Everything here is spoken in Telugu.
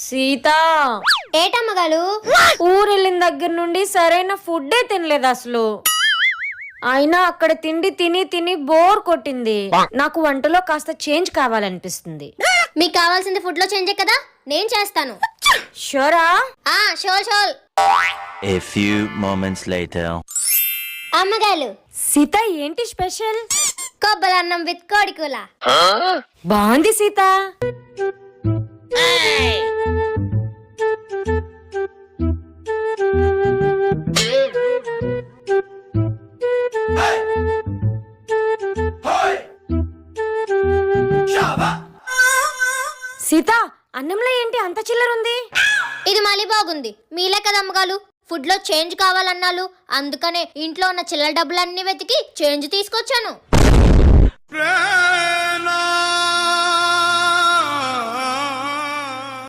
సీత, ఏటమ్మగాలు? ఊరు వెళ్ళిన దగ్గర నుండి సరైన ఫుడ్డే తినలేదు అసలు. అయినా అక్కడ తిండి తిని తిని బోర్ కొట్టింది. నాకు వంటలో కాస్త చేంజ్ కావాలనిపిస్తుంది. మీకు కావాల్సింది ఫుడ్ లో చేంజే కదా, నేను చేస్తాను. షోరా? షోర్. A few moments later. అమ్మగాలు, Sita ఏంటి స్పెషల్? కొబ్బలన్నం విత్ కోడికూల. బాగుంది సీత. సీత, అన్నంలో ఏంటి అంత చిల్లరుంది? ఇది మళ్ళీ బాగుంది. మీలే కదా అమ్మగాలు ఫుడ్ లో చేంజ్ కావాలన్నాలు, అందుకనే ఇంట్లో ఉన్న చిల్లర డబ్బులన్నీ వెతికి చేంజ్ తీసుకొచ్చాను.